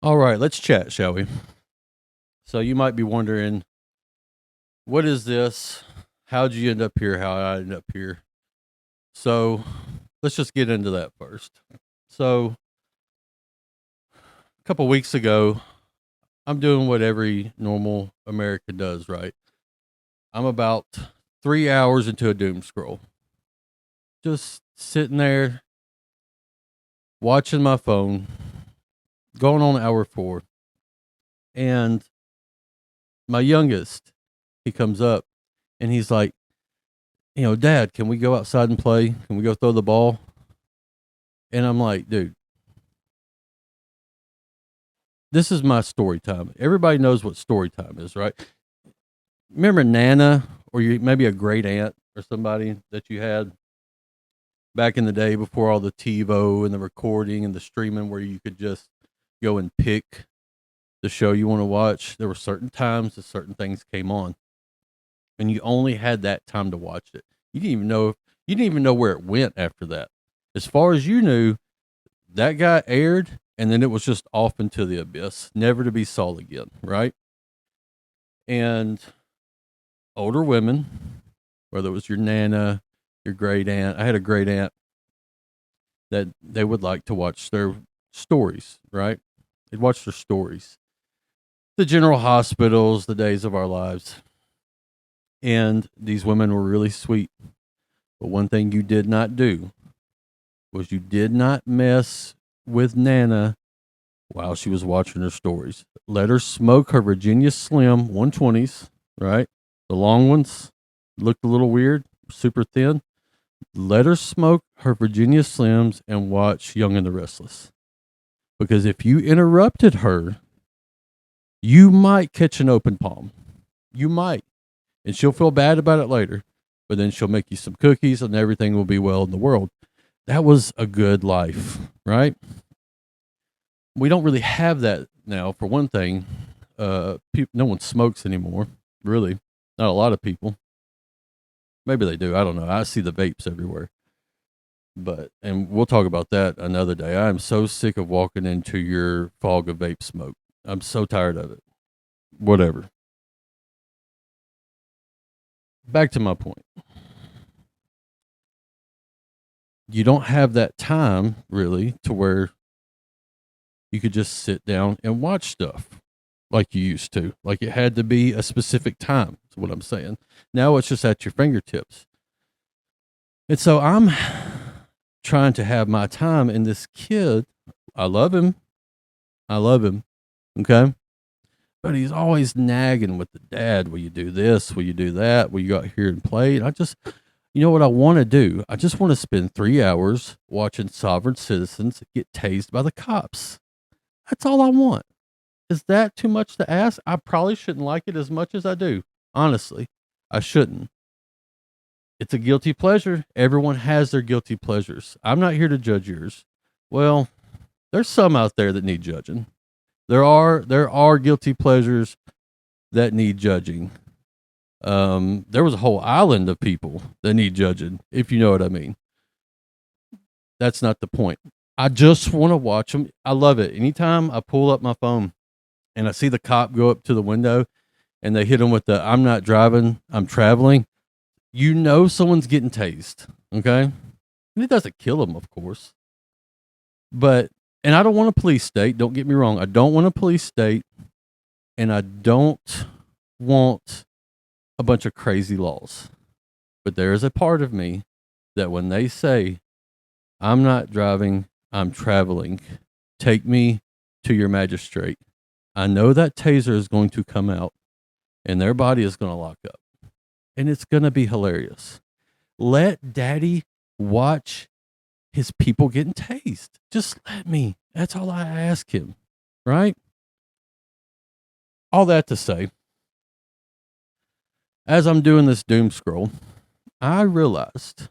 All right, let's chat, shall we? So you might be wondering, what is this? How'd you end up here? How I end up here? So let's just get into that first. So a couple weeks ago, I'm doing what every normal American does, right? I'm about 3 hours into a doom scroll, just sitting there watching my phone, going on hour four, and my youngest, he comes up and he's like, Dad, can we go outside and play? Can we go throw the ball? And I'm like, dude, this is my story time. Everybody knows what story time is, right? Remember Nana, or maybe a great aunt or somebody that you had back in the day before all the TiVo and the recording and the streaming, where you could just go and pick the show you want to watch. There were certain times that certain things came on, and you only had that time to watch it. You didn't even know where it went after that. As far as you knew, that got aired, and then it was just off into the abyss, never to be saw again, right? And older women, whether it was your nana, your great aunt. I had a great aunt that they would like to watch their stories, right? They'd watch their stories, the general hospitals, the days of our lives. And these women were really sweet. But one thing you did not do was you did not mess with Nana while she was watching her stories. Let her smoke her Virginia Slim 120s, right? The long ones looked a little weird, super thin. Let her smoke her Virginia Slims and watch Young and the Restless. Because if you interrupted her, you might catch an open palm. You might. And she'll feel bad about it later. But then she'll make you some cookies and everything will be well in the world. That was a good life, right? We don't really have that now, for one thing. No one smokes anymore, really. Not a lot of people. Maybe they do. I don't know. I see the vapes everywhere. And we'll talk about that another day. I am so sick of walking into your fog of vape smoke. I'm so tired of it. Whatever. Back to my point. You don't have that time really to where you could just sit down and watch stuff like you used to. Like it had to be a specific time, is what I'm saying. Now it's just at your fingertips. And so I'm trying to have my time, and this kid, I love him. I love him. Okay. But he's always nagging with the dad. Will you do this? Will you do that? Will you go out here and play? And you know what I want to do? I just want to spend 3 hours watching sovereign citizens get tased by the cops. That's all I want. Is that too much to ask? I probably shouldn't like it as much as I do. Honestly, I shouldn't. It's a guilty pleasure. Everyone has their guilty pleasures. I'm not here to judge yours. Well, there's some out there that need judging. There are guilty pleasures that need judging. There was a whole island of people that need judging, if you know what I mean. That's not the point. I just want to watch them. I love it. Anytime I pull up my phone and I see the cop go up to the window and they hit him with the "I'm not driving, I'm traveling," you know someone's getting tased. Okay, and it doesn't kill them, of course, but and I don't want a police state. Don't get me wrong. I don't want a police state, and I don't want a bunch of crazy laws. But there is a part of me that when they say, "I'm not driving, I'm traveling, take me to your magistrate," I know that taser is going to come out and their body is going to lock up. And it's going to be hilarious. Let daddy watch his people getting tased. Just let me. That's all I ask him. Right? All that to say, as I'm doing this doom scroll, I realized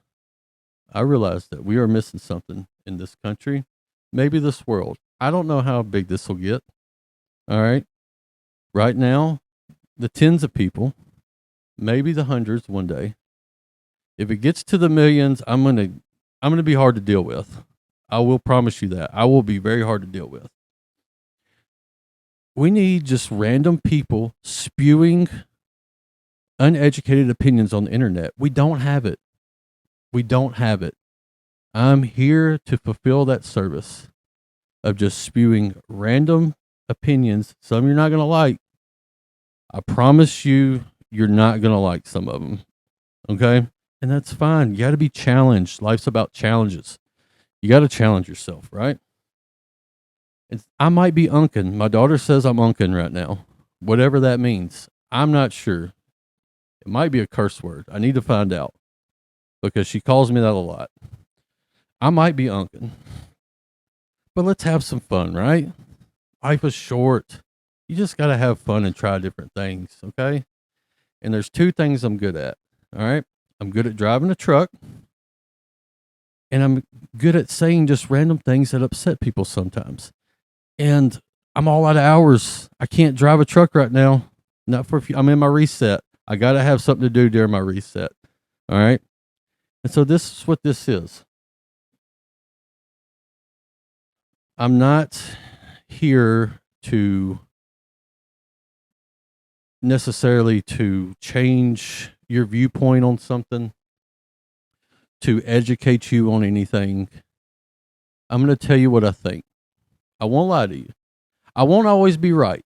that we are missing something in this country, maybe this world. I don't know how big this will get. All right. Right now, the tens of people, maybe the hundreds one day. If it gets to the millions, I'm gonna be hard to deal with. I will promise you that. I will be very hard to deal with. We need just random people spewing uneducated opinions on the internet. We don't have it. We don't have it. I'm here to fulfill that service of just spewing random opinions. Some you're not going to like. I promise you, you're not going to like some of them. Okay? And that's fine. You got to be challenged. Life's about challenges. You got to challenge yourself, right? I might be unkin. My daughter says I'm unkin right now. Whatever that means. I'm not sure. It might be a curse word. I need to find out because she calls me that a lot. I might be unkin. But let's have some fun, right? Life is short. You just got to have fun and try different things, okay? And there's two things I'm good at, all right? I'm good at driving a truck, and I'm good at saying just random things that upset people sometimes. And I'm all out of hours. I can't drive a truck right now. Not for a few. I'm in my reset. I got to have something to do during my reset, all right? And so this is what this is. I'm not here to necessarily to change your viewpoint on something, to educate you on anything. I'm going to tell you what I think. I won't lie to you. I won't always be right,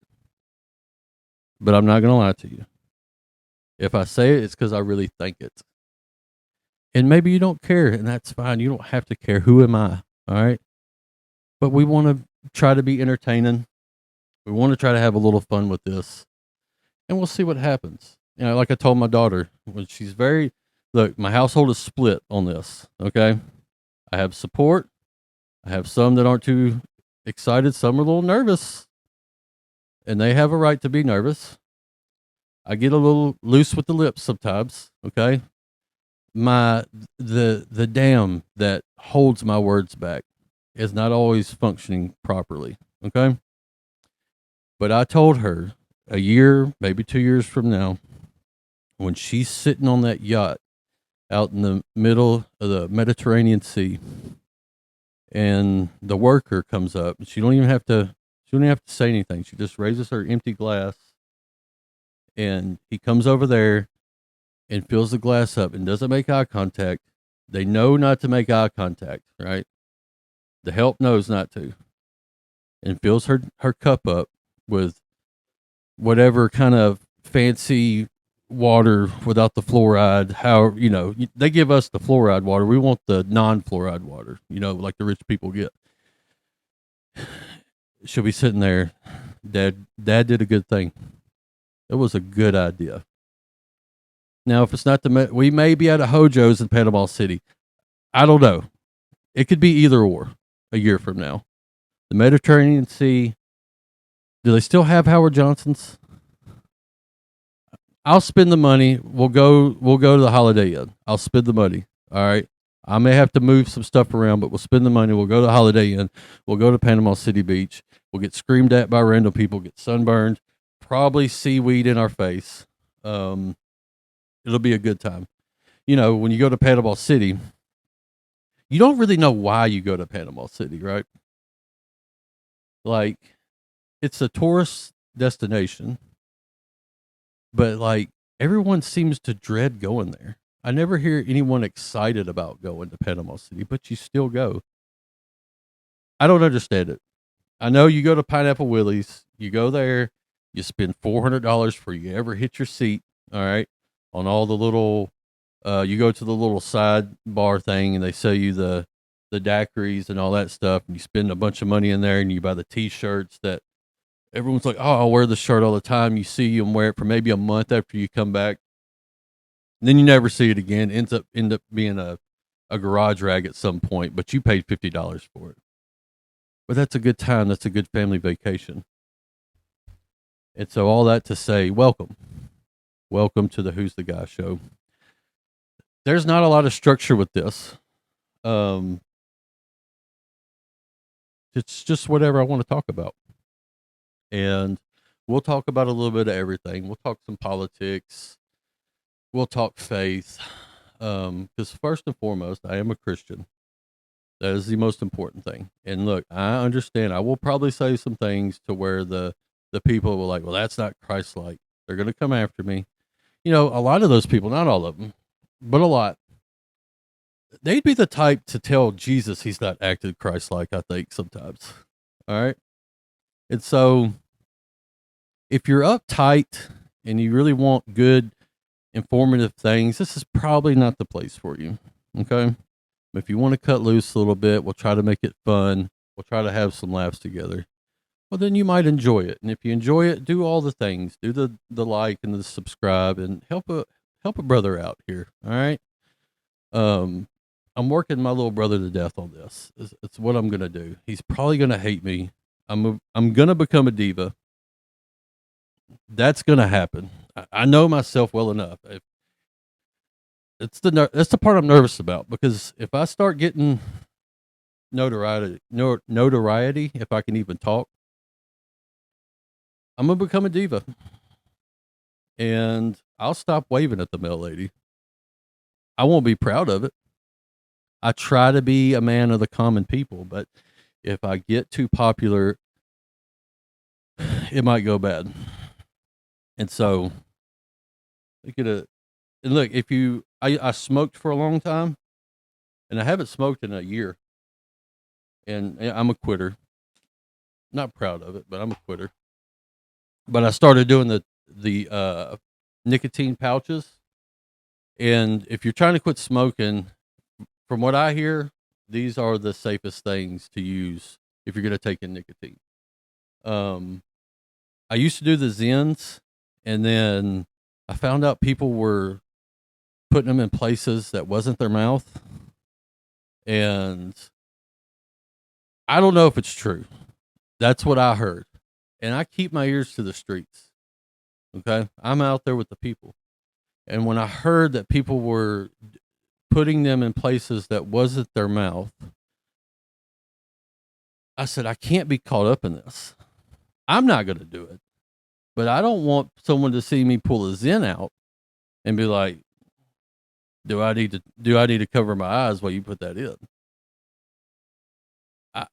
but I'm not going to lie to you. If I say it, it's because I really think it. And maybe you don't care, and that's fine. You don't have to care. Who am I? All right. But we want to try to be entertaining. We want to try to have a little fun with this, and we'll see what happens. You know, like I told my daughter, when she's look, my household is split on this. Okay. I have support. I have some that aren't too excited. Some are a little nervous, and they have a right to be nervous. I get a little loose with the lips sometimes. Okay. The dam that holds my words back is not always functioning properly. Okay. But I told her a year, maybe 2 years from now, when she's sitting on that yacht out in the middle of the Mediterranean Sea, and the worker comes up, and she don't even have to say anything. She just raises her empty glass, and he comes over there and fills the glass up and doesn't make eye contact. They know not to make eye contact, right? The help knows not to, and fills her cup up with whatever kind of fancy water without the fluoride. How, they give us the fluoride water. We want the non-fluoride water, like the rich people get. She'll be sitting there. Dad did a good thing. It was a good idea. Now, if it's not we may be at a Hojo's in Panama City. I don't know. It could be either or a year from now. The Mediterranean Sea. Do they still have Howard Johnson's? I'll spend the money. We'll go to the Holiday Inn. I'll spend the money. All right. I may have to move some stuff around, but we'll spend the money. We'll go to the Holiday Inn. We'll go to Panama City Beach. We'll get screamed at by random people, get sunburned, probably seaweed in our face. It'll be a good time. When you go to Panama City, you don't really know why you go to Panama City, right? Like, it's a tourist destination, but like everyone seems to dread going there. I never hear anyone excited about going to Panama City, but you still go. I don't understand it. I know you go to Pineapple Willie's, you go there, you spend $400 before you ever hit your seat. All right. On all the little, you go to the little side bar thing and they sell you the daiquiris and all that stuff. And you spend a bunch of money in there and you buy the t-shirts that everyone's like, oh, I'll wear the shirt all the time. You see them wear it for maybe a month after you come back. And then you never see it again. End up being a garage rag at some point, but you paid $50 for it. But that's a good time. That's a good family vacation. And so all that to say, welcome. Welcome to the Who's the Guy show. There's not a lot of structure with this. It's just whatever I want to talk about. And we'll talk about a little bit of everything. We'll talk some politics. We'll talk faith. Because first and foremost, I am a Christian. That is the most important thing. And look, I understand. I will probably say some things to where the the people were like, well, that's not Christ-like. They're going to come after me. You know, a lot of those people, not all of them, but a lot, they'd be the type to tell Jesus he's not acted Christ-like, I think, sometimes. All right. And so if you're uptight and you really want good, informative things, this is probably not the place for you. Okay. If you want to cut loose a little bit, we'll try to make it fun. We'll try to have some laughs together. Well, then you might enjoy it. And if you enjoy it, do all the things. Do the like and the subscribe and help a brother out here. All right. Um, I'm working my little brother to death on this. It's what I'm gonna do. He's probably gonna hate me. I'm gonna become a diva. That's gonna happen. I know myself well enough. That's the part I'm nervous about, because if I start getting notoriety, if I can even talk, I'm gonna become a diva, and I'll stop waving at the mail lady. I won't be proud of it. I try to be a man of the common people, but if I get too popular, it might go bad. And so, look, I smoked for a long time, and I haven't smoked in a year, and I'm a quitter. Not proud of it, but I'm a quitter. But I started doing the nicotine pouches, and if you're trying to quit smoking, from what I hear, these are the safest things to use if you're going to take in nicotine. I used to do the Zens, and then I found out people were putting them in places that wasn't their mouth, and I don't know if it's true. That's what I heard, and I keep my ears to the streets. Okay, I'm out there with the people, and when I heard that people were putting them in places that wasn't their mouth, I said, I can't be caught up in this. I'm not going to do it, but I don't want someone to see me pull a Zen out and be like, do I need to cover my eyes while you put that in?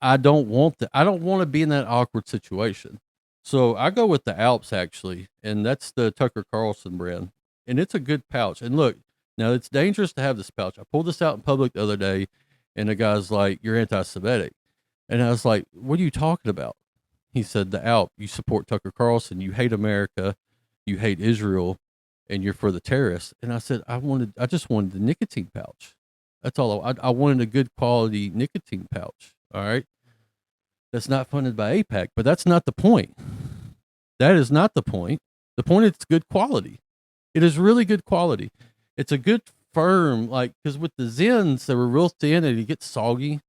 I don't want that. I don't want to be in that awkward situation. So I go with the Alps, actually, and that's the Tucker Carlson brand, and it's a good pouch. And look, now it's dangerous to have this pouch. I pulled this out in public the other day, and the guy's like, "You're anti-Semitic," and I was like, "What are you talking about?" He said, "The Alp. You support Tucker Carlson. You hate America. You hate Israel, and you're for the terrorists." And I said, I just wanted the nicotine pouch. That's all. I wanted a good quality nicotine pouch. All right. That's not funded by AIPAC, but that's not the point. That is not the point. The point is it's good quality. It is really good quality. It's a good firm, like, because with the Zens, they were real thin and it gets soggy,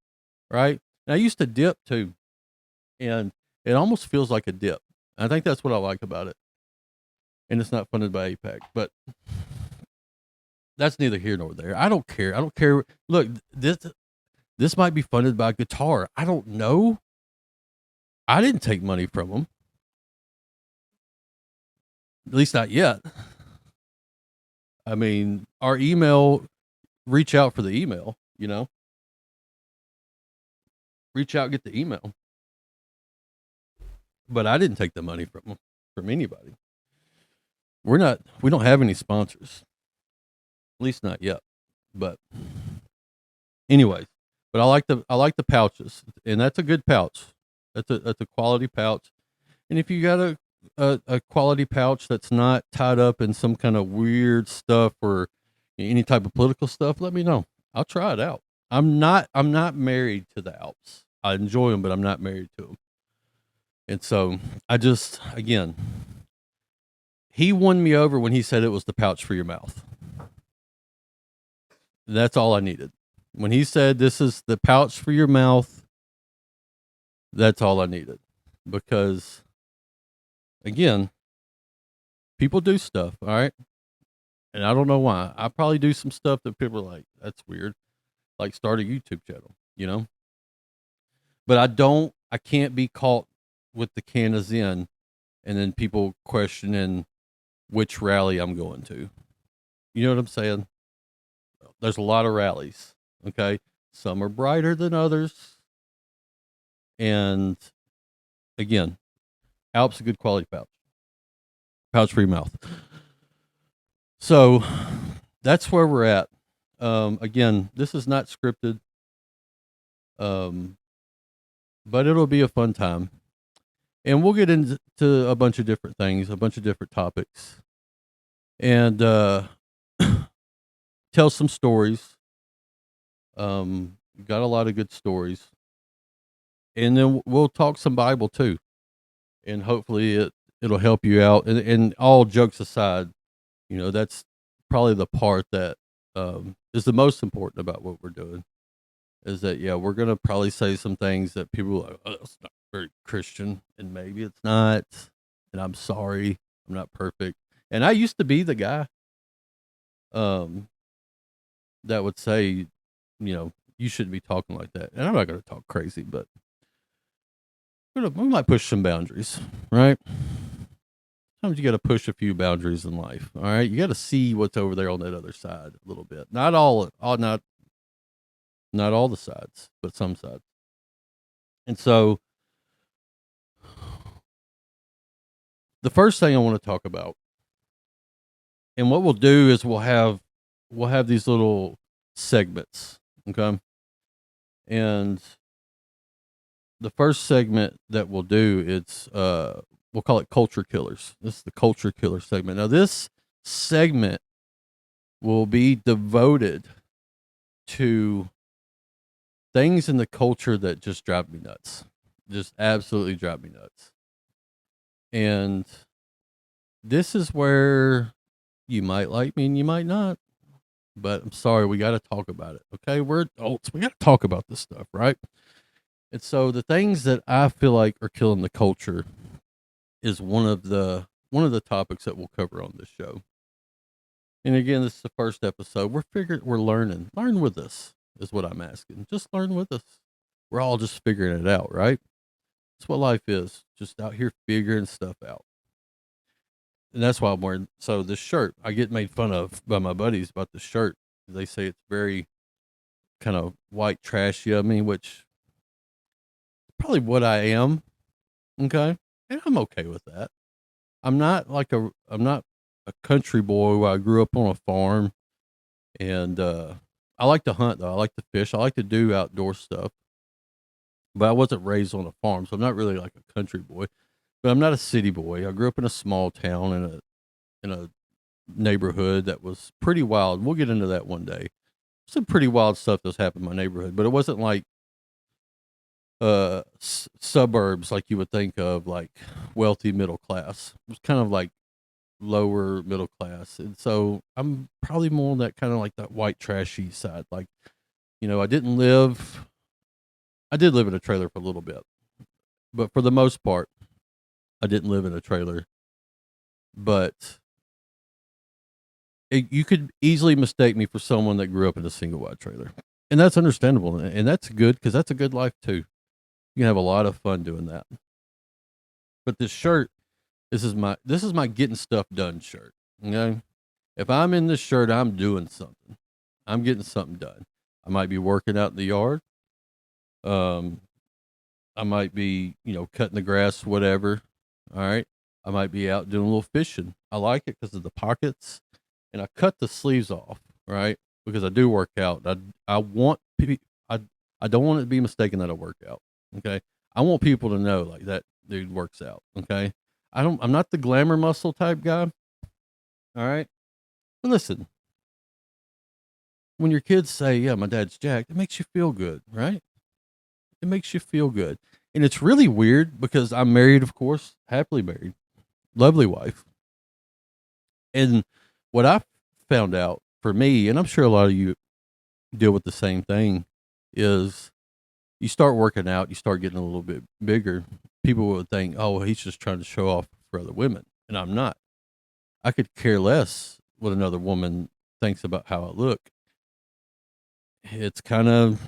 right? And I used to dip too, and it almost feels like a dip. I think that's what I like about it. And it's not funded by AIPAC, but that's neither here nor there. I don't care. I don't care. Look, this might be funded by Guitar. I don't know. I didn't take money from them. At least not yet. I mean, our email, reach out for the email, reach out, get the email. But I didn't take the money from anybody. We don't have any sponsors. At least not yet. But anyways, but I like the pouches, and that's a good pouch. That's a quality pouch. And if you got a quality pouch that's not tied up in some kind of weird stuff or any type of political stuff, let me know. I'll try it out. I'm not married to the Alps. I enjoy them, but I'm not married to them. And so again, he won me over when he said it was the pouch for your mouth. That's all I needed. When he said this is the pouch for your mouth, that's all I needed. Because again, people do stuff, all right? And I don't know why. I probably do some stuff that people are like, that's weird. Like start a YouTube channel, But I can't be caught with the can of Zen and then people questioning which rally I'm going to. You know what I'm saying? There's a lot of rallies, okay? Some are brighter than others. And again, Alp's a good quality pouch for your mouth. So that's where we're at. Again, this is not scripted, but it'll be a fun time. And we'll get into a bunch of different things, a bunch of different topics, and tell some stories. Got a lot of good stories, and then we'll talk some Bible too, and hopefully it'll help you out. And all jokes aside, that's probably the part that is the most important about what we're doing. Is that we're gonna probably say some things that people are like, oh, it's not very Christian, and maybe it's not. And I'm sorry, I'm not perfect. And I used to be the guy that would say, you shouldn't be talking like that. And I'm not gonna talk crazy, but we might push some boundaries, right? Sometimes you got to push a few boundaries in life. All right, you got to see what's over there on that other side a little bit. Not all not all the sides, but some sides. And so, the first thing I want to talk about, and what we'll do is we'll have these little segments, okay? And the first segment that we'll do, it's we'll call it Culture Killers. This is the Culture Killer segment. Now, this segment will be devoted to things in the culture that just drive me nuts. Just absolutely drive me nuts. And this is where you might like me and you might not. But I'm sorry, we got to talk about it. Okay, we're adults. We got to talk about this stuff, right? And so the things that I feel like are killing the culture is one of the topics that we'll cover on this show. And again, this is the first episode. We're learning. Learn with us is what I'm asking. Just learn with us. We're all just figuring it out, right? That's what life is. Just out here figuring stuff out. And that's why I'm wearing this shirt. I get made fun of by my buddies about the shirt. They say it's very kind of white trashy of me, which probably what I am. Okay. And I'm okay with that. I'm not a country boy where I grew up on a farm, and I like to hunt though. I like to fish. I like to do outdoor stuff. But I wasn't raised on a farm, so I'm not really like a country boy. But I'm not a city boy. I grew up in a small town in a neighborhood that was pretty wild. We'll get into that one day. Some pretty wild stuff that's happened in my neighborhood, but it wasn't like suburbs like you would think of, like wealthy middle class. It was kind of like lower middle class. And so I'm probably more on that kind of like that white trashy side. Like, I did live in a trailer for a little bit, but for the most part, I didn't live in a trailer. But you could easily mistake me for someone that grew up in a single wide trailer. And that's understandable. And that's good because that's a good life too. You can have a lot of fun doing that. But this shirt, this is my getting stuff done shirt. Okay. If I'm in this shirt, I'm doing something. I'm getting something done. I might be working out in the yard. I might be, cutting the grass, whatever. All right. I might be out doing a little fishing. I like it because of the pockets, and I cut the sleeves off, right? Because I do work out. I want people. I don't want it to be mistaken that I work out. Okay. I want people to know like that dude works out. Okay. I'm not the glamour muscle type guy. All right. But listen, when your kids say, yeah, my dad's jacked, it makes you feel good, right? It makes you feel good. And it's really weird because I'm married, of course, happily married, lovely wife. And what I found out for me, and I'm sure a lot of you deal with the same thing, is you start working out, you start getting a little bit bigger. People would think, oh, he's just trying to show off for other women. And I'm not. I could care less what another woman thinks about how I look. It's kind of,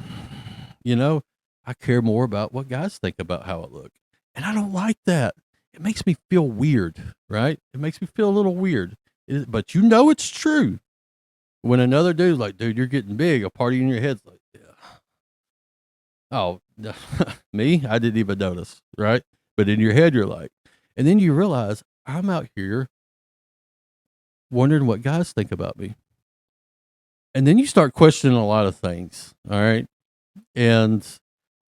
I care more about what guys think about how I look. And I don't like that. It makes me feel weird, right? It makes me feel a little weird. But it's true. When another dude's like, dude, you're getting big, a party in your head's like, yeah. Oh, me? I didn't even notice, right? But in your head, you're like, And then you realize I'm out here wondering what guys think about me. And then you start questioning a lot of things. All right. And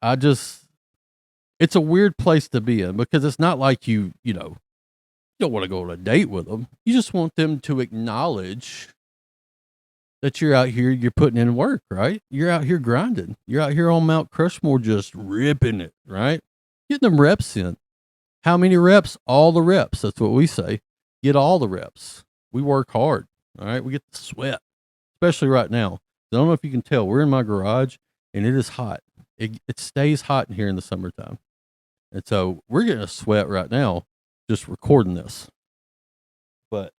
it's a weird place to be in because it's not like you don't want to go on a date with them. You just want them to acknowledge that you're out here, you're putting in work, right? You're out here grinding. You're out here on Mount Crushmore just ripping it, right? Getting them reps in. How many reps? All the reps. That's what we say. Get all the reps. We work hard, all right? We get the sweat, especially right now. I don't know if you can tell. We're in my garage, and it is hot. It stays hot in here in the summertime. And so we're getting a sweat right now just recording this. But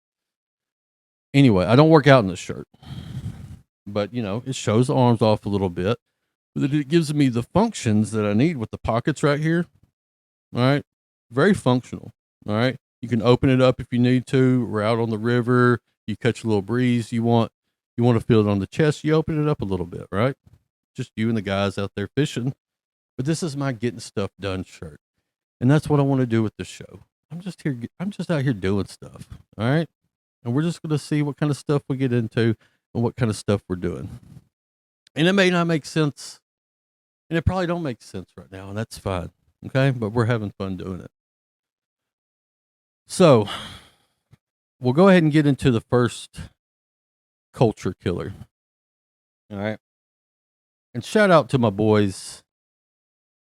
anyway, I don't work out in this shirt. But, it shows the arms off a little bit. But it gives me the functions that I need with the pockets right here. All right. Very functional. All right. You can open it up if you need to. We're out on the river. You catch a little breeze. You want to feel it on the chest. You open it up a little bit, right? Just you and the guys out there fishing. But this is my getting stuff done shirt. And that's what I want to do with the show. I'm just out here doing stuff. All right. And we're just going to see what kind of stuff we get into and what kind of stuff we're doing. And it may not make sense. And it probably don't make sense right now. And that's fine. Okay. But we're having fun doing it. So we'll go ahead and get into the first culture killer. All right. And shout out to my boys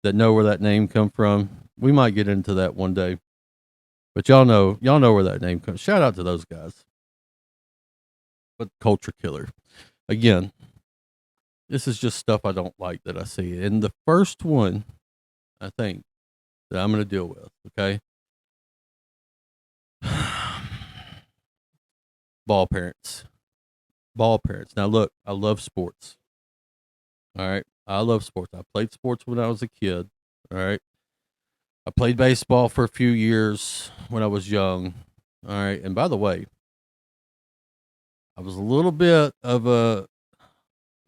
that know where that name come from. We might get into that one day. But y'all know where that name comes. Shout out to those guys. But culture killer. Again, this is just stuff I don't like that I see. And the first one, I think, that I'm going to deal with, okay? Ball parents. Ball parents. Now, look, I love sports. All right? I love sports. I played sports when I was a kid. All right? I played baseball for a few years when I was young. All right? And by the way, I was a little bit of a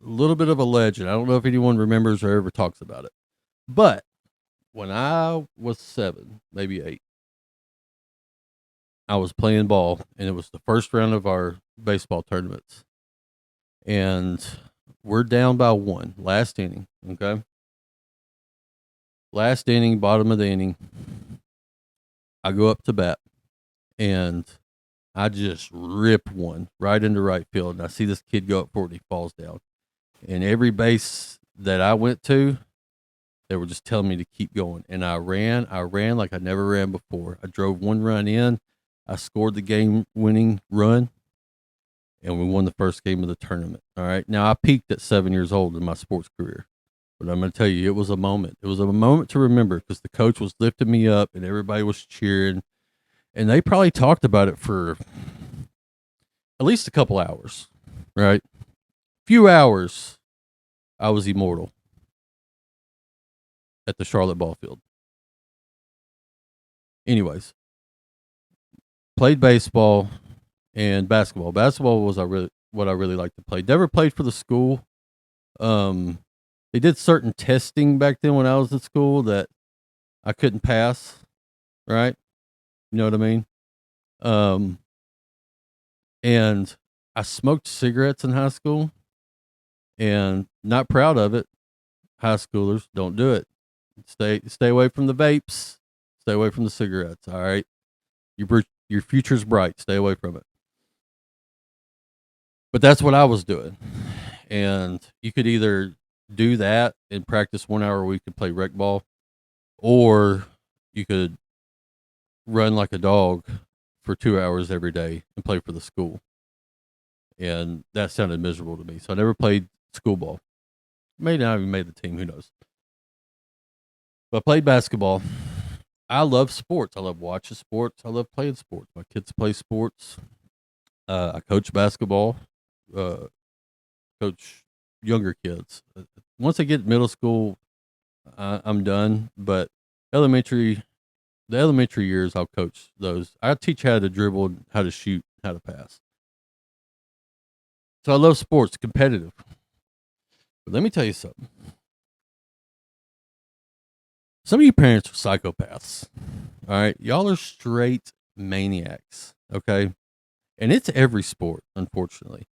legend. I don't know if anyone remembers or ever talks about it. But when I was 7, maybe 8, I was playing ball, and it was the first round of our baseball tournaments. And we're down by 1, last inning, okay? Last inning, bottom of the inning. I go up to bat, and I just rip one right into right field. And I see this kid go up for it, and he falls down. And every base that I went to, they were just telling me to keep going. And I ran like I never ran before. I drove 1 run in. I scored the game-winning run, and we won the first game of the tournament. All right. Now, I peaked at 7 years old in my sports career. But I'm going to tell you, it was a moment. It was a moment to remember because the coach was lifting me up, and everybody was cheering. And they probably talked about it for at least a couple hours, right? Few hours, I was immortal at the Charlotte ball field. Anyways, played baseball and basketball. Basketball was what I really liked to play. Never played for the school. They did certain testing back then when I was at school that I couldn't pass, right? You know what I mean? And I smoked cigarettes in high school, and not proud of it. High schoolers, don't do it. Stay away from the vapes. Stay away from the cigarettes. All right, your future's bright. Stay away from it. But that's what I was doing, and you could either do that and practice 1 hour a week and play rec ball, or you could run like a dog for 2 hours every day and play for the school. And that sounded miserable to me. So I never played school ball. Maybe not even made the team. Who knows? But I played basketball. I love sports. I love watching sports. I love playing sports. My kids play sports. I coach basketball. Coach younger kids. Once I get middle school, I'm done. But the elementary years, I'll coach those. I teach how to dribble, how to shoot, how to pass. So I love sports, competitive. But let me tell you something. Some of you parents are psychopaths. All right. Y'all are straight maniacs. Okay. And it's every sport, unfortunately.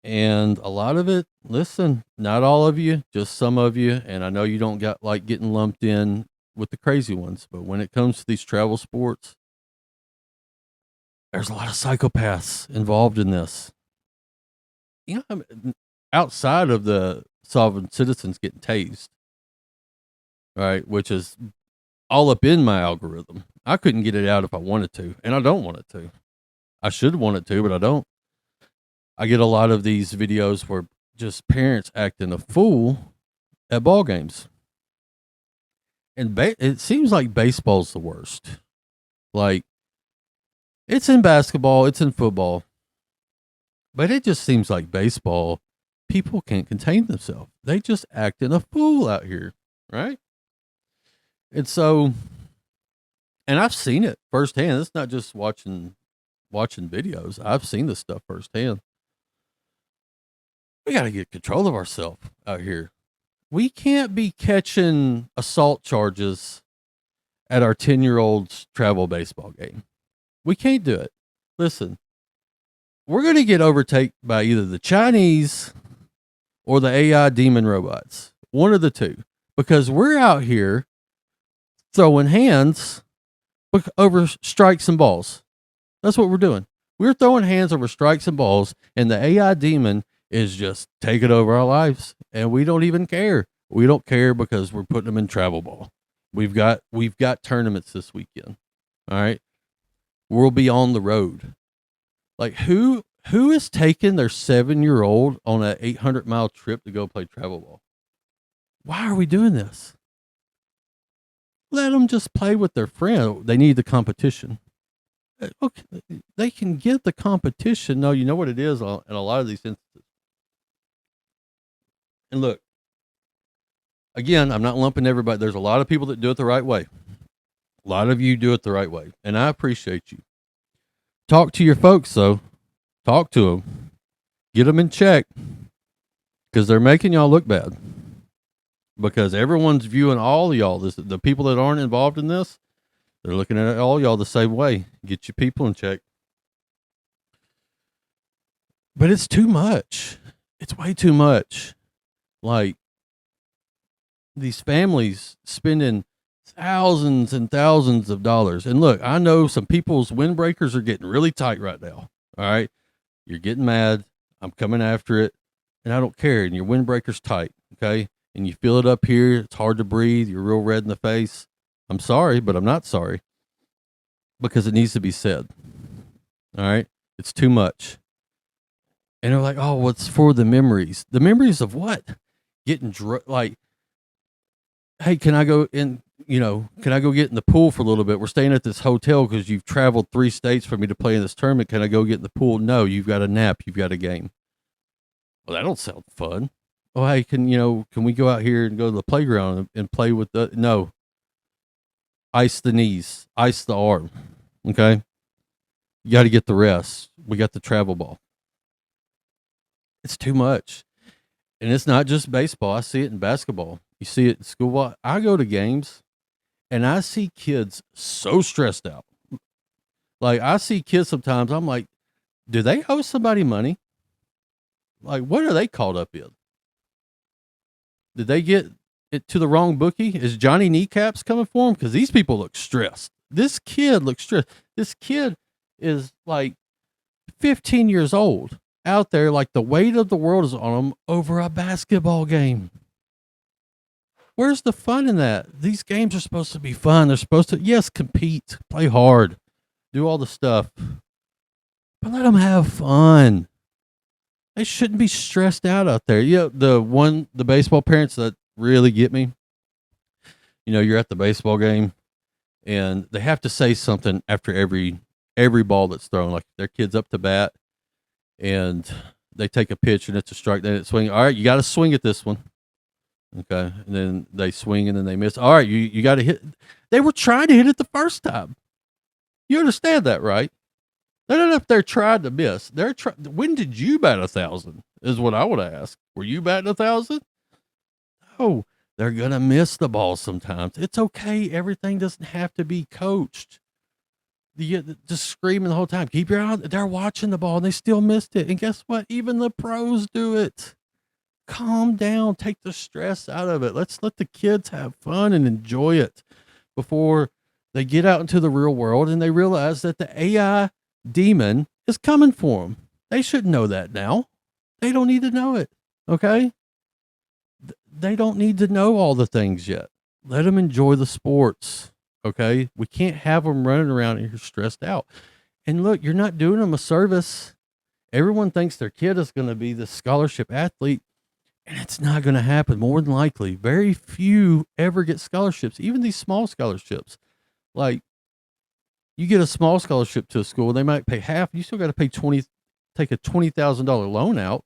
And a lot of it, listen, not all of you, just some of you. And I know you don't got like getting lumped in with the crazy ones, but when it comes to these travel sports, there's a lot of psychopaths involved in this. You know, I mean, outside of the sovereign citizens getting tased, right? Which is all up in my algorithm. I couldn't get it out if I wanted to, and I don't want it to. I should want it to, but I don't. I get a lot of these videos where just parents acting a fool at ball games. And it seems like baseball's the worst. Like, it's in basketball, it's in football, but it just seems like baseball, people can't contain themselves. They just acting a fool out here, right? And so, and I've seen it firsthand. It's not just watching videos. I've seen this stuff firsthand. We got to get control of ourselves out here. We can't be catching assault charges at our 10-year-old's travel baseball game. We can't do it. Listen, we're going to get overtaken by either the Chinese or the AI demon robots. One of the two. Because we're out here throwing hands over strikes and balls. That's what we're doing. We're throwing hands over strikes and balls, and the AI demon is just taking over our lives, and we don't even care. We don't care because we're putting them in travel ball. We've got tournaments this weekend. All right, we'll be on the road. Like who is taking their 7-year-old on an 800-mile trip to go play travel ball? Why are we doing this? Let them just play with their friend. They need the competition. Okay, they can get the competition. No, you know what it is in a lot of these instances. And look, again, I'm not lumping everybody. There's a lot of people that do it the right way. A lot of you do it the right way, and I appreciate you. Talk to your folks, though. Talk to them. Get them in check because they're making y'all look bad. Because everyone's viewing all of y'all. The people that aren't involved in this, they're looking at all y'all the same way. Get your people in check. But it's too much. It's way too much. Like, these families spending thousands and thousands of dollars. And look, I know some people's windbreakers are getting really tight right now. All right. You're getting mad. I'm coming after it. And I don't care. And your windbreaker's tight. Okay. And you feel it up here. It's hard to breathe. You're real red in the face. I'm sorry, but I'm not sorry. Because it needs to be said. All right. It's too much. And they're like, oh, what's for the memories? The memories of what? Getting like, hey, can I go in? Can I go get in the pool for a little bit? We're staying at this hotel because you've traveled 3 states for me to play in this tournament. Can I go get in the pool? No, you've got a nap. You've got a game. Well, that don't sound fun. Oh, hey, can we go out here and go to the playground and play with no. Ice the knees, ice the arm. Okay. You got to get the rest. We got the travel ball. It's too much. And it's not just baseball. I see it in basketball. You see it in school. I go to games and I see kids so stressed out. Like, I see kids sometimes, I'm like, do they owe somebody money? Like, what are they caught up in? Did they get it to the wrong bookie? Is Johnny Kneecaps coming for them? Because these people look stressed. This kid looks stressed. This kid is like 15 years old out there, like the weight of the world is on him over a basketball game. Where's the fun in that? These games are supposed to be fun. They're supposed to, yes, compete, play hard, do all the stuff, but let them have fun. They shouldn't be stressed out there. The baseball parents that really get me, you're at the baseball game and they have to say something after every ball that's thrown. Like, their kid's up to bat and they take a pitch and it's a strike. Then it's swing. All right, you got to swing at this one. Okay. And then they swing and then they miss. All right, you got to hit. They were trying to hit it the first time. You understand that, right? They're not up there trying to miss. When did you bat 1,000 is what I would ask. Were you batting 1,000? Oh, They're going to miss the ball sometimes. It's okay. Everything doesn't have to be coached. You get just screaming the whole time. Keep your eye. They're watching the ball and they still missed it. And guess what? Even the pros do it. Calm down. Take the stress out of it. Let's let the kids have fun and enjoy it before they get out into the real world and they realize that the AI demon is coming for them. They should know that now. They don't need to know it. Okay? They don't need to know all the things yet. Let them enjoy the sports. Okay? We can't have them running around here stressed out. And look, you're not doing them a service. Everyone thinks their kid is going to be the scholarship athlete, and it's not going to happen. More than likely, very few ever get scholarships, even these small scholarships. Like, you get a small scholarship to a school, they might pay half. You still got to pay take a $20,000 loan out,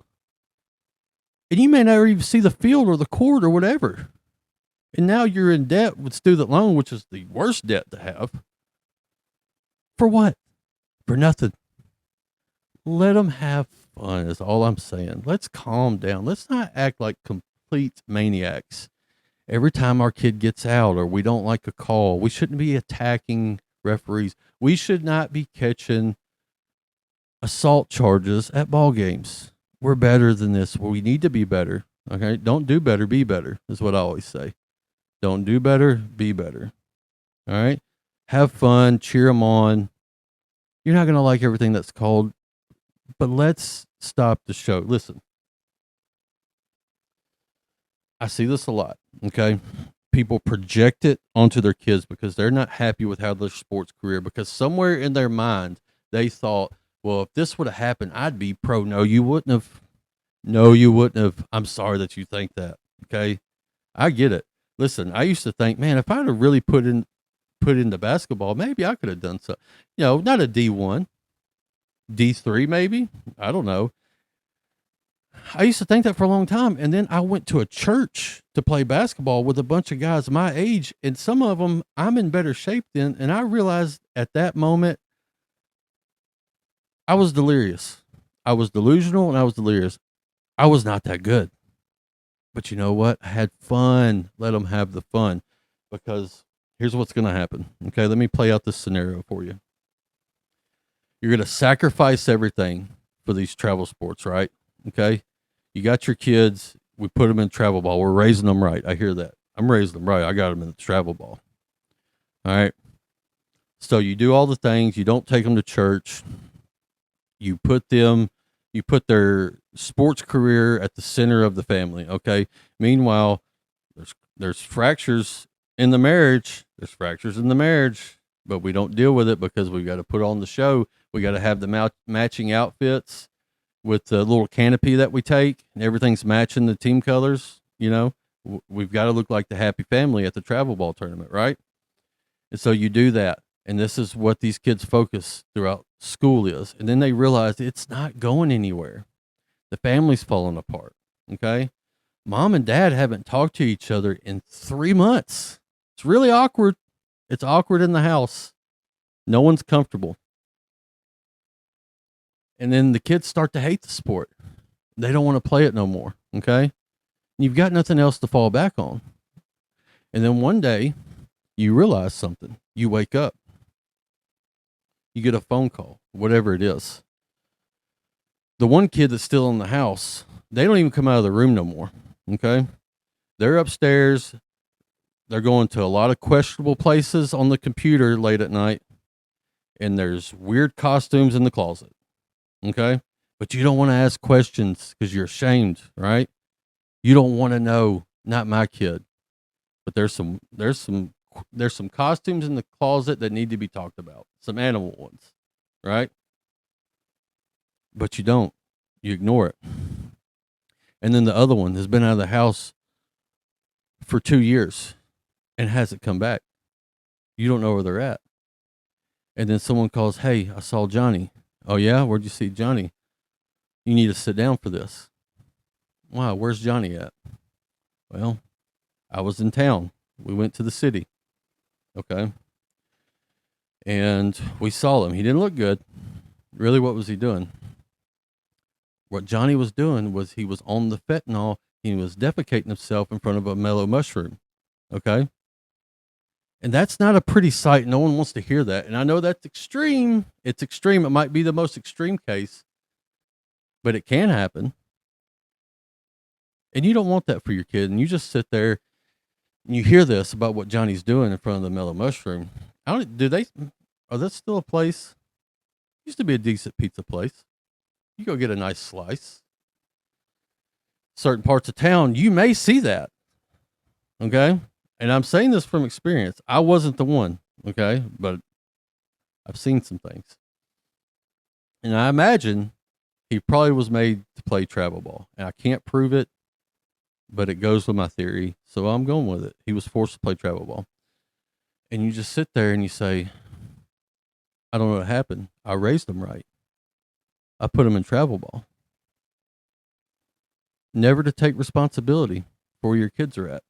and you may never even see the field or the court or whatever. And now you're in debt with student loan, which is the worst debt to have. For what? For nothing. Let them have fun is all I'm saying. Let's calm down. Let's not act like complete maniacs. Every time our kid gets out or we don't like a call, we shouldn't be attacking referees. We should not be catching assault charges at ball games. We're better than this. We need to be better. Okay? Don't do better, be better is what I always say. Don't do better, be better. All right? Have fun, cheer them on. You're not going to like everything that's called, but let's stop the show. Listen, I see this a lot, okay? People project it onto their kids because they're not happy with how their sports career, because somewhere in their mind, they thought, well, if this would have happened, I'd be pro. No, you wouldn't have. No, you wouldn't have. I'm sorry that you think that, okay? I get it. Listen, I used to think, man, if I'd have really put into basketball, maybe I could have done so. Not a D1, D3 maybe. I don't know. I used to think that for a long time. And then I went to a church to play basketball with a bunch of guys my age. And some of them I'm in better shape than. And I realized at that moment, I was delirious. I was delusional and I was delirious. I was not that good. But you know what? I had fun. Let them have the fun. Because here's what's going to happen. Okay, let me play out this scenario for you. You're going to sacrifice everything for these travel sports, right? Okay. You got your kids. We put them in travel ball. We're raising them right. I hear that. I'm raising them right. I got them in the travel ball. All right. So you do all the things. You don't take them to church. You put their sports career at the center of the family. Okay. Meanwhile, there's fractures in the marriage. There's fractures in the marriage, but we don't deal with it because we've got to put on the show. We got to have the matching outfits with the little canopy that we take, and everything's matching the team colors. We've got to look like the happy family at the travel ball tournament, right? And so you do that. And this is what these kids focus throughout school is. And then they realize it's not going anywhere. The family's falling apart. Okay. Mom and dad haven't talked to each other in 3 months. It's really awkward. It's awkward in the house. No one's comfortable. And then the kids start to hate the sport. They don't want to play it no more. Okay. You've got nothing else to fall back on. And then one day you realize something. You wake up. You get a phone call, whatever it is. The one kid that's still in the house, they don't even come out of the room no more. Okay. They're upstairs. They're going to a lot of questionable places on the computer late at night. And there's weird costumes in the closet. Okay. But you don't want to ask questions because you're ashamed, right? You don't want to know. Not my kid. But there's some costumes in the closet that need to be talked about. Some animal ones, right? But you don't. You ignore it. And then the other one has been out of the house for 2 years and hasn't come back. You don't know where they're at. And then someone calls, hey, I saw Johnny. Oh, yeah? Where'd you see Johnny? You need to sit down for this. Wow, where's Johnny at? Well, I was in town. We went to the city. Okay. And we saw him. He didn't look good. Really, what was he doing? What Johnny was doing was he was on the fentanyl. He was defecating himself in front of a mellow mushroom. Okay. And that's not a pretty sight. No one wants to hear that. And I know that's extreme. It's extreme. It might be the most extreme case, but it can happen. And you don't want that for your kid. And you just sit there and you hear this about what Johnny's doing in front of the mellow mushroom. Are that still a place? Used to be a decent pizza place. You go get a nice slice. Certain parts of town, you may see that. Okay. And I'm saying this from experience. I wasn't the one. Okay. But I've seen some things. And I imagine he probably was made to play travel ball. And I can't prove it, but it goes with my theory. So I'm going with it. He was forced to play travel ball. And you just sit there and you say, I don't know what happened. I raised him right. I put him in travel ball. Never to take responsibility for where your kids are at.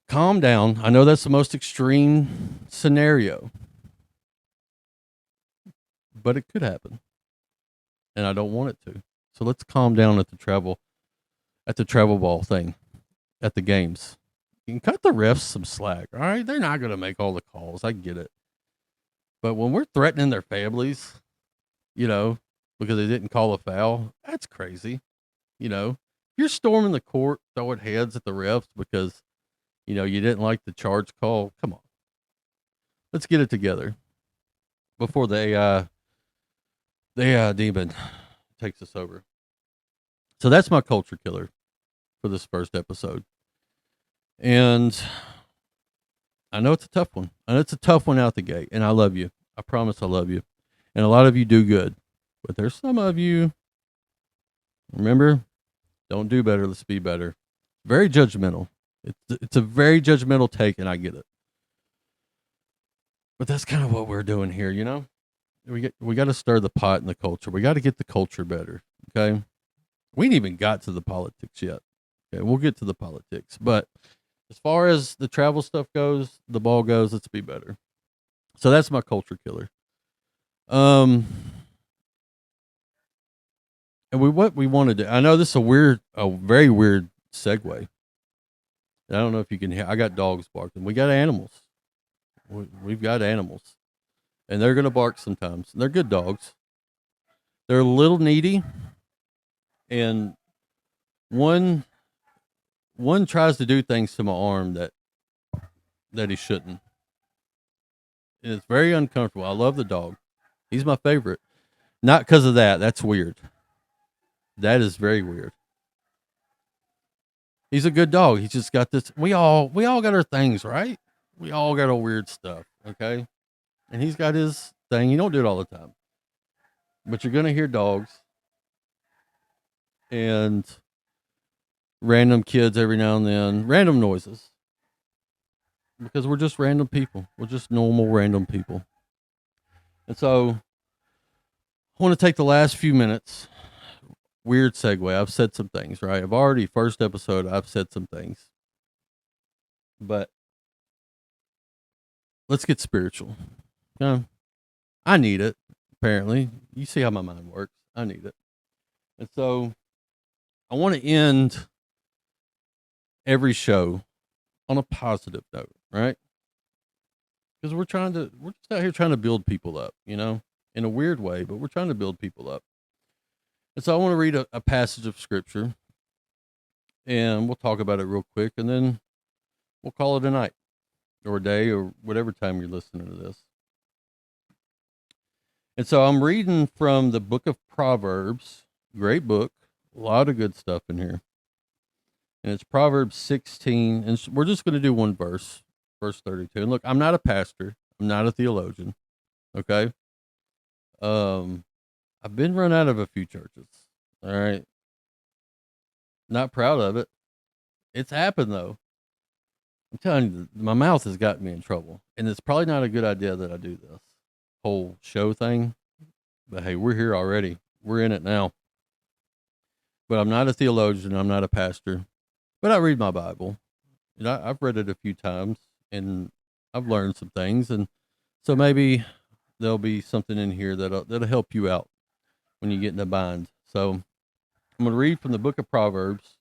Calm down. I know that's the most extreme scenario, but it could happen. And I don't want it to. So let's calm down at the travel ball thing, at the games. You can cut the refs some slack. All right. They're not going to make all the calls. I get it. But when we're threatening their families, because they didn't call a foul, that's crazy. You're storming the court, throwing heads at the refs because, you didn't like the charge call. Come on. Let's get it together before the AI demon takes us over. So that's my culture killer for this first episode. And I know it's a tough one. I know it's a tough one out the gate. And I love you. I promise I love you. And a lot of you do good. But there's some of you, remember, don't do better. Let's be better. Very judgmental. It's a very judgmental take, and I get it. But that's kind of what we're doing here, We got to stir the pot in the culture. We got to get the culture better, okay? We ain't even got to the politics yet. Okay, we'll get to the politics. But as far as the travel stuff goes, the ball goes, let's be better. So that's my culture killer. And what we want to do. I know this is a very weird segue. I don't know if you can hear. I got dogs barking. We got animals. We've got animals, and they're gonna bark sometimes. They're good dogs. They're a little needy, and one tries to do things to my arm that he shouldn't, and it's very uncomfortable. I love the dog. He's my favorite. Not because of that. That's weird. That is very weird. He's a good dog. He's just got this. We all got our things, right? We all got our weird stuff, okay? And he's got his thing. You don't do it all the time. But you're going to hear dogs and random kids every now and then, random noises. Because we're just random people. We're just normal random people. And so I want to take the last few minutes. Weird segue. I've said some things, right? First episode, I've said some things. But let's get spiritual. I need it, apparently. You see how my mind works. I need it. And so I want to end every show on a positive note, right? Because we're just out here trying to build people up, in a weird way, but we're trying to build people up. And so I want to read a passage of scripture, and we'll talk about it real quick, and then we'll call it a night or a day or whatever time you're listening to this. And so I'm reading from the book of Proverbs. Great book. A lot of good stuff in here. And it's Proverbs 16. And we're just going to do one verse 32. And look, I'm not a pastor. I'm not a theologian. Okay. I've been run out of a few churches. All right. Not proud of it. It's happened though. I'm telling you, my mouth has gotten me in trouble. And it's probably not a good idea that I do this whole show thing. But hey, we're here already. We're in it now. But I'm not a theologian. I'm not a pastor. But I read my Bible. And I've read it a few times. And I've learned some things. And so maybe there'll be something in here that'll help you out when you get in a bind. So I'm going to read from the book of Proverbs,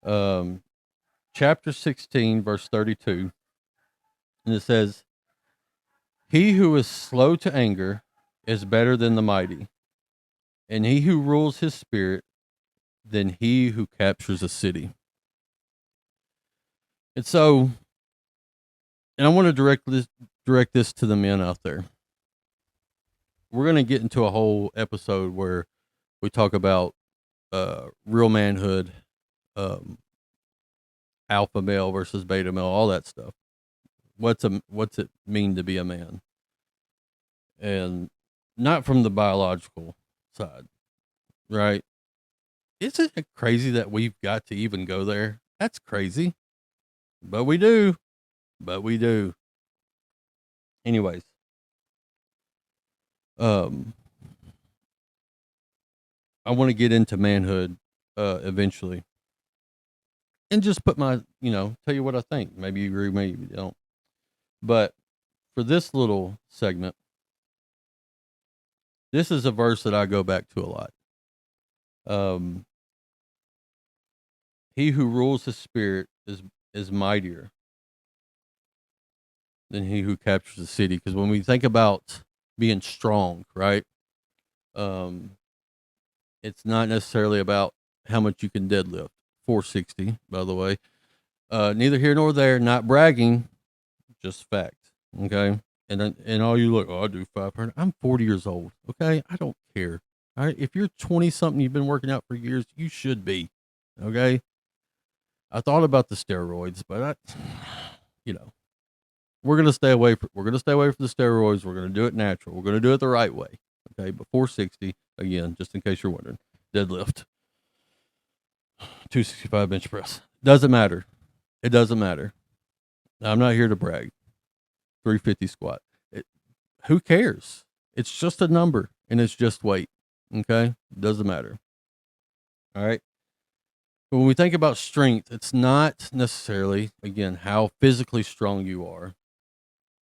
Um, chapter 16, verse 32. And it says, "He who is slow to anger is better than the mighty, and he who rules his spirit than he who captures a city." And so, and I want to direct this to the men out there. We're going to get into a whole episode where we talk about real manhood, um, alpha male versus beta male, all that stuff. What's it mean to be a man? And not from the biological side, right? Isn't it crazy that we've got to even go there? That's crazy. But we do. But we do. Anyways, um, I want to get into manhood eventually, and just put my, tell you what I think. Maybe you agree, maybe you don't. But for this little segment, this is a verse that I go back to a lot. Um, he who rules his spirit is mightier than he who captures the city. Because when we think about being strong, right? Um, it's not necessarily about how much you can deadlift. 460, by the way. Neither here nor there. Not bragging, just fact. Okay, and all you look, oh, I do 500. I'm 40 years old. Okay, I don't care. All right, if you're 20 something, you've been working out for years, you should be. Okay, I thought about the steroids, but we're gonna stay away. We're gonna stay away from the steroids. We're gonna do it natural. We're gonna do it the right way. Okay, but 460 again, just in case you're wondering, deadlift, 265 bench press. Doesn't matter. It doesn't matter. I'm not here to brag. 350 squat. Who cares? It's just a number and it's just weight. Okay, doesn't matter. All right. But when we think about strength, it's not necessarily, again, how physically strong you are,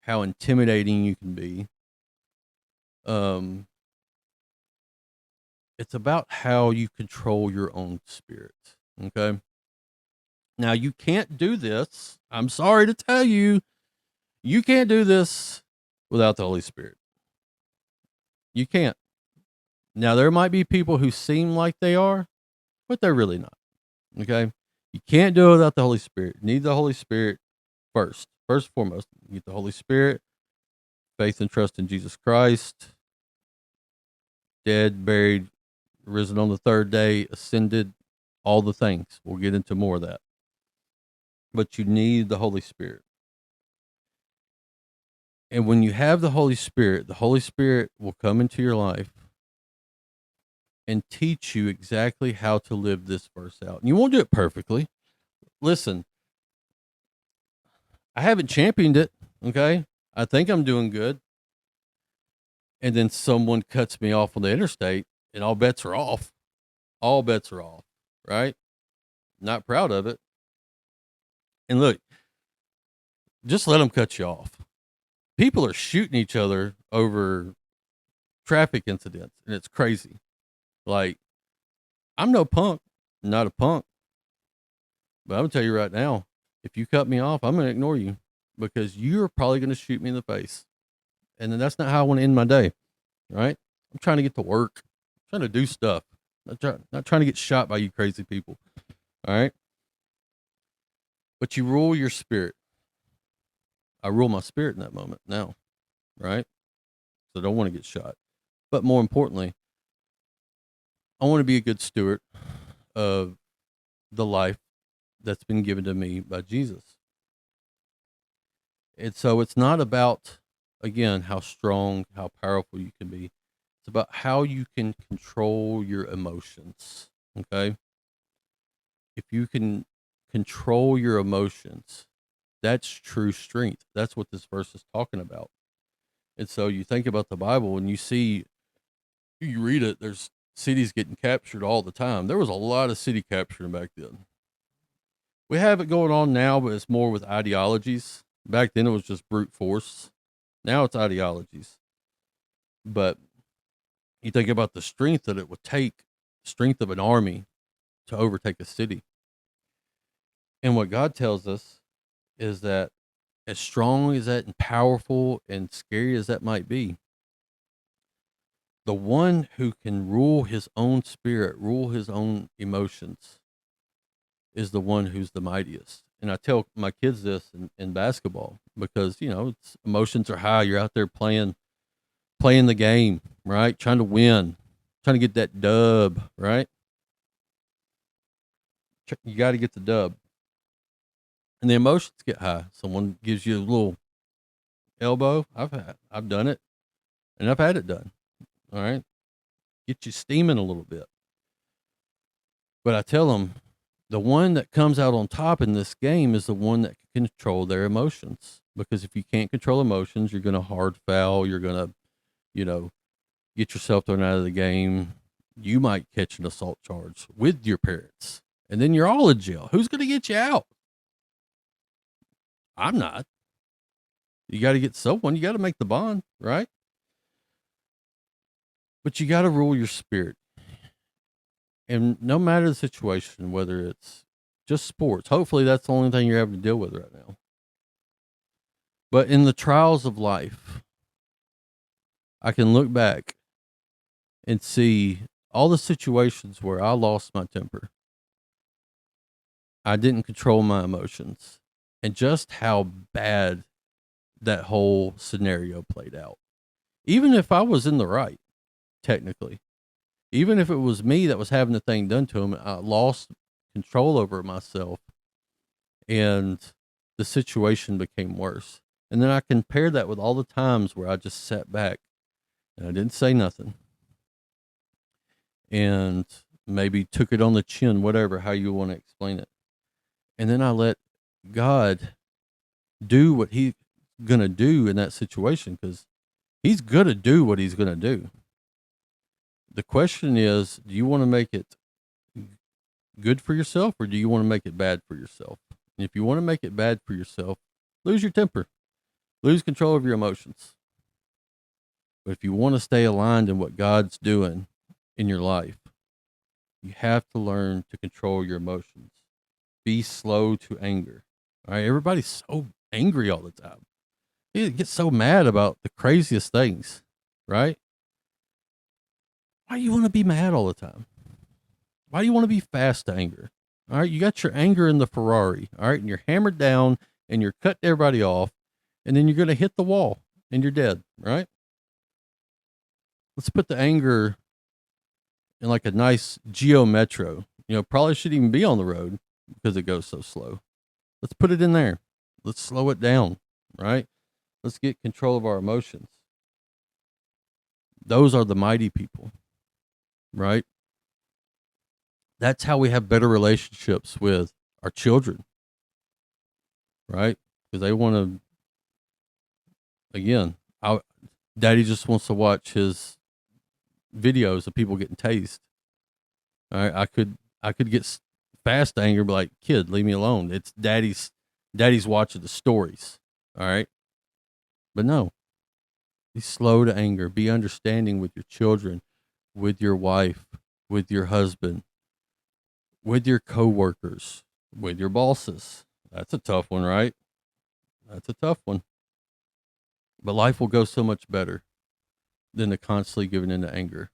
how intimidating you can be. It's about how you control your own spirit. Okay. Now, you can't do this. I'm sorry to tell you, you can't do this without the Holy Spirit. You can't. Now, there might be people who seem like they are, but they're really not. Okay. You can't do it without the Holy Spirit. You need the Holy Spirit first. First and foremost, you get the Holy Spirit, faith and trust in Jesus Christ, dead, buried, risen on the third day, ascended, all the things. We'll get into more of that. But you need the Holy Spirit. And when you have the Holy Spirit will come into your life and teach you exactly how to live this verse out. And you won't do it perfectly. Listen, I haven't championed it. Okay. I think I'm doing good. And then someone cuts me off on the interstate and all bets are off. All bets are off. Right. Not proud of it. And look, just let them cut you off. People are shooting each other over traffic incidents, and it's crazy. Like, I'm no punk, not a punk, but I'm gonna tell you right now, if you cut me off, I'm gonna ignore you because you're probably gonna shoot me in the face, and then that's not how I want to end my day. Right? I'm trying to get to work, I'm trying to do stuff, not trying to get shot by you crazy people. All right, but you rule your spirit. I rule my spirit in that moment now, right? So I don't want to get shot. But more importantly, I want to be a good steward of the life that's been given to me by Jesus. And so it's not about, again, how strong, how powerful you can be. It's about how you can control your emotions. Okay. If you can control your emotions, that's true strength. That's what this verse is talking about. And so you think about the Bible and you read it, there's cities getting captured all the time. There was a lot of city capturing back then. We have it going on now, but it's more with ideologies. Back then it was just brute force. Now it's ideologies. But you think about the strength that it would take, strength of an army to overtake a city. And what God tells us is that as strong as that and powerful and scary as that might be, the one who can rule his own spirit, rule his own emotions, is the one who's the mightiest. And I tell my kids this in basketball because, emotions are high. You're out there playing the game, right? Trying to win, trying to get that dub, right? You got to get the dub. And the emotions get high. Someone gives you a little elbow. I've done it, and I've had it done. All right, get you steaming a little bit. But I tell them, the one that comes out on top in this game is the one that can control their emotions. Because if you can't control emotions, you're going to hard foul. You're going to, get yourself thrown out of the game. You might catch an assault charge with your parents, and then you're all in jail. Who's going to get you out? I'm not. You got to get someone. You got to make the bond, right? But you got to rule your spirit. And no matter the situation, whether it's just sports, hopefully that's the only thing you're having to deal with right now. But in the trials of life, I can look back and see all the situations where I lost my temper. I didn't control my emotions, and just how bad that whole scenario played out. Even if I was in the right, technically, even if it was me that was having the thing done to him, I lost control over myself, and the situation became worse. And then I compare that with all the times where I just sat back and I didn't say nothing, and maybe took it on the chin, whatever, how you want to explain it. And then I let God do what he's going to do in that situation, because he's going to do what he's going to do. The question is, do you want to make it good for yourself, or do you want to make it bad for yourself? And if you want to make it bad for yourself, lose your temper, lose control of your emotions. But if you want to stay aligned in what God's doing in your life, you have to learn to control your emotions. Be slow to anger. All right, everybody's so angry all the time. You get so mad about the craziest things, right? Why do you want to be mad all the time? Why do you want to be fast to anger? All right, you got your anger in the Ferrari, all right, and you're hammered down and you're cutting everybody off, and then you're going to hit the wall and you're dead, right? Let's put the anger in like a nice Geo Metro. Probably shouldn't even be on the road because it goes so slow. Let's put it in there. Let's slow it down, right? Let's get control of our emotions. Those are the mighty people, right? That's how we have better relationships with our children, right? Because they want to, again, daddy just wants to watch his videos of people getting tased. All right, I could get fast anger, but like, kid, leave me alone. It's daddy's watching the stories. All right, but no, be slow to anger. Be understanding with your children, with your wife, with your husband, with your coworkers, with your bosses. That's a tough one, right? That's a tough one. But life will go so much better than to constantly giving into anger.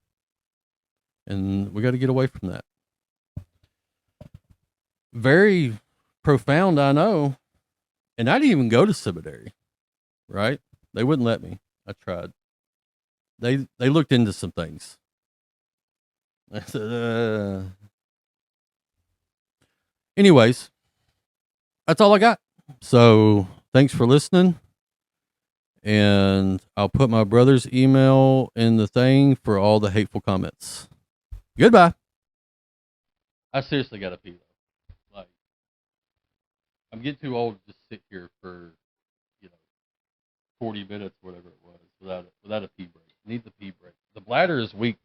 And we got to get away from that. Very profound, I know. And I didn't even go to seminary, right? They wouldn't let me. I tried. They looked into some things. I said, anyways, that's all I got. So thanks for listening. And I'll put my brother's email in the thing for all the hateful comments. Goodbye. I seriously got to pee though. Like, I'm getting too old to just sit here for, 40 minutes, whatever it was, without a pee break. Need the pee break. The bladder is weak